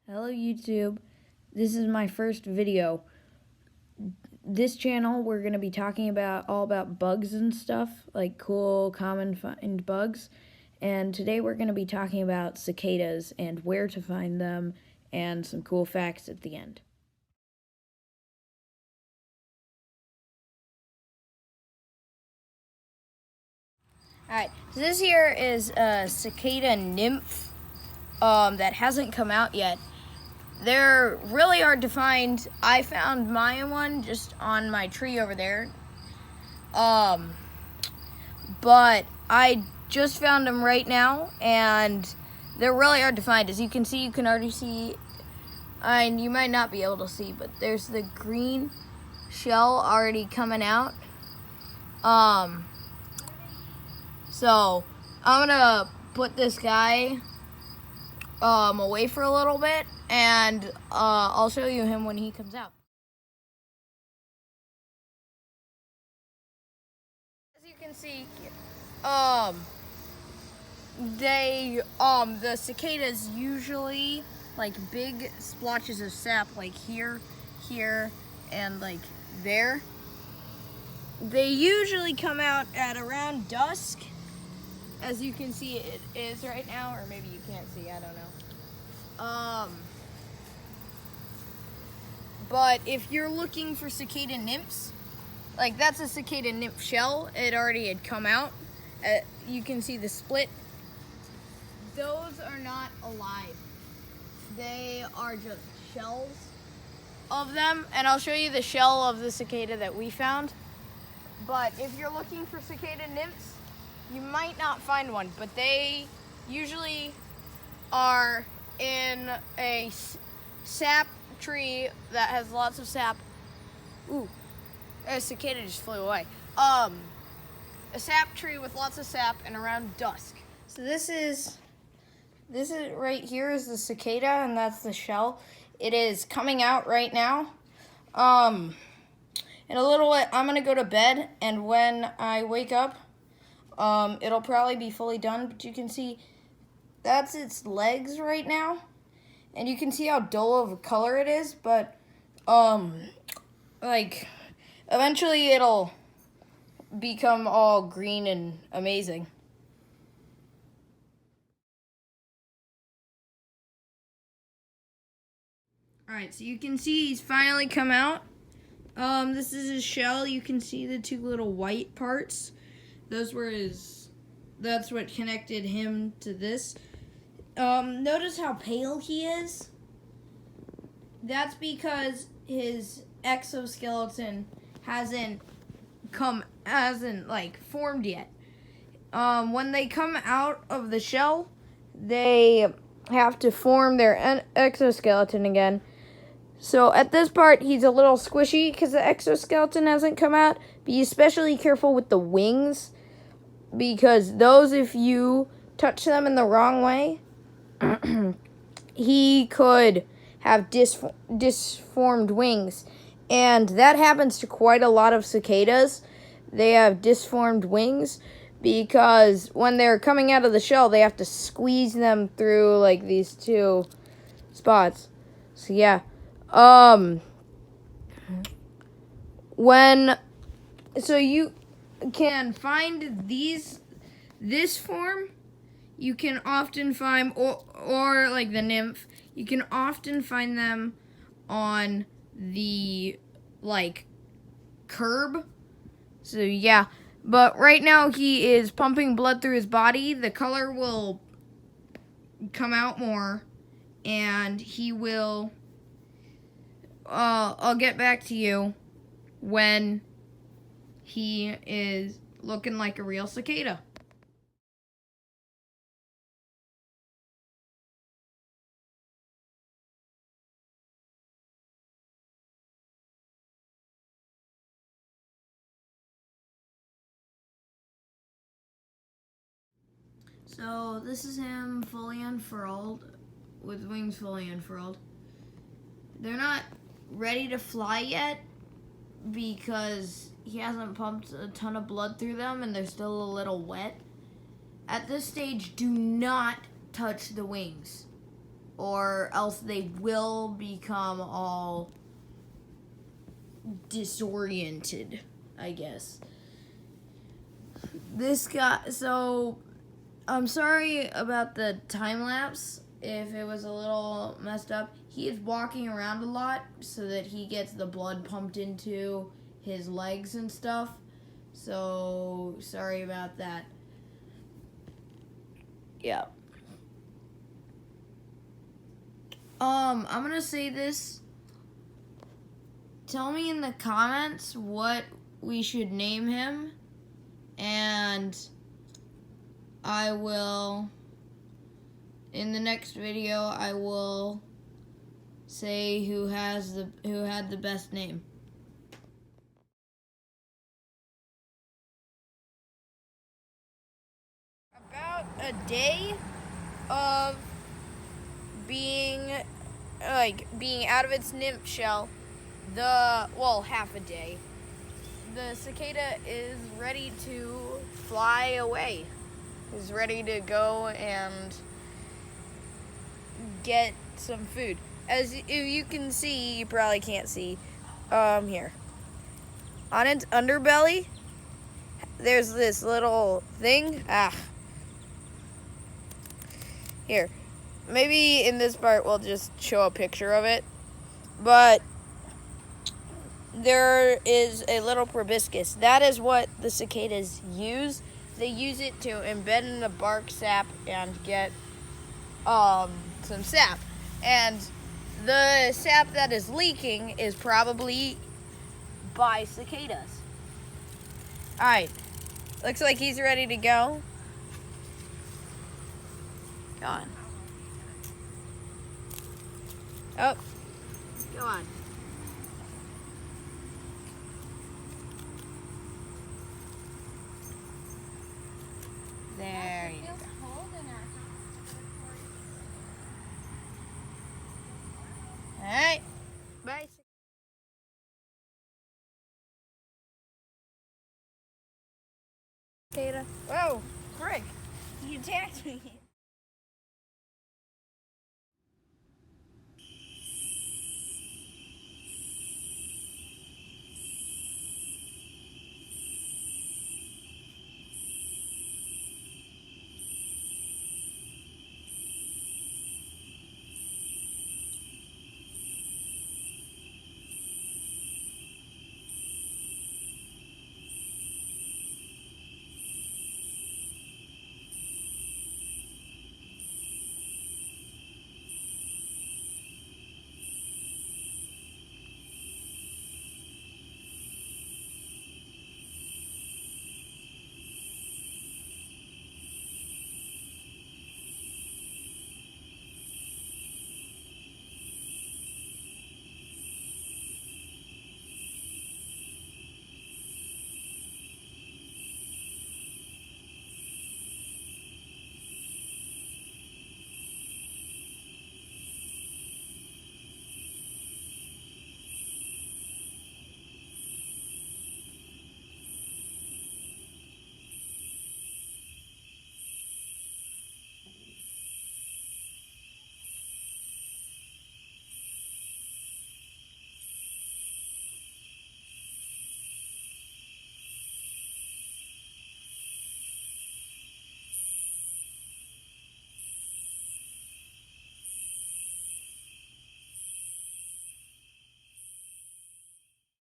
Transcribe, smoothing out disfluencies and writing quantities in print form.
Hello YouTube, this is my first video. This channel we're going to be talking about all about bugs and stuff, like cool common find bugs. And today we're going to be talking about cicadas and where to find them and some cool facts at the end. Alright, so this here is a cicada nymph that hasn't come out yet. They're really hard to find. I found my one just on my tree over there. But I just found them right now, and they're really hard to find. As you can see, you can already see, and you might not be able to see, but there's the green shell already coming out. So I'm gonna put this guy away for a little bit, and I'll show you him when he comes out. As you can see, the cicadas usually like big splotches of sap, like here, and like there. They usually come out at around dusk. As you can see, it is right now, or maybe you can't see, I don't know. But if you're looking for cicada nymphs, like that's a cicada nymph shell, it already had come out. You can see the split. Those are not alive. They are just shells of them, and I'll show you the shell of the cicada that we found. But if you're looking for cicada nymphs, you might not find one, but they usually are in a sap tree that has lots of sap. Ooh, a cicada just flew away. A sap tree with lots of sap and around dusk. So this is right here is the cicada, and that's the shell. It is coming out right now. In a little bit, I'm gonna go to bed, and when I wake up, it'll probably be fully done, but you can see that's its legs right now. And you can see how dull of a color it is, but, like, eventually it'll become all green and amazing. Alright, so you can see he's finally come out. This is his shell. You can see the two little white parts. That's what connected him to this. Notice how pale he is? That's because his exoskeleton hasn't formed yet. When they come out of the shell, they have to form their exoskeleton again. So at this part, he's a little squishy because the exoskeleton hasn't come out. Be especially careful with the wings, because those, if you touch them in the wrong way, he could have disformed wings. And that happens to quite a lot of cicadas. They have disformed wings because when they're coming out of the shell, they have to squeeze them through like these two spots. So yeah. So you can find this form, you can often find, or like the nymph, you can often find them on the, like, curb. So yeah, but right now he is pumping blood through his body. The color will come out more, and he will, I'll get back to you when he is looking like a real cicada. So this is him fully unfurled, with wings fully unfurled. They're not ready to fly yet because he hasn't pumped a ton of blood through them and they're still a little wet. At this stage, do not touch the wings. or else they will become all disoriented, I guess. This guy, so I'm sorry about the time lapse if it was a little messed up. He is walking around a lot so that he gets the blood pumped into his legs and stuff. So sorry about that. Yeah. I'm gonna say this. Tell me in the comments what we should name him, and I will, in the next video, I will say who had the best name. About a day of being out of its nymph shell, half a day, the cicada is ready to fly away. Is ready to go and get some food. As if you can see, you probably can't see, here. On its underbelly, there's this little thing. Here. Maybe in this part we'll just show a picture of it. But there is a little proboscis. That is what the cicadas use. They use it to embed in the bark sap and get some sap. And the sap that is leaking is probably by cicadas. Alright. Looks like he's ready to go. Go on. Oh. Go on. There you go. Alright. Bye. Cicada. Whoa, frick. He attacked me.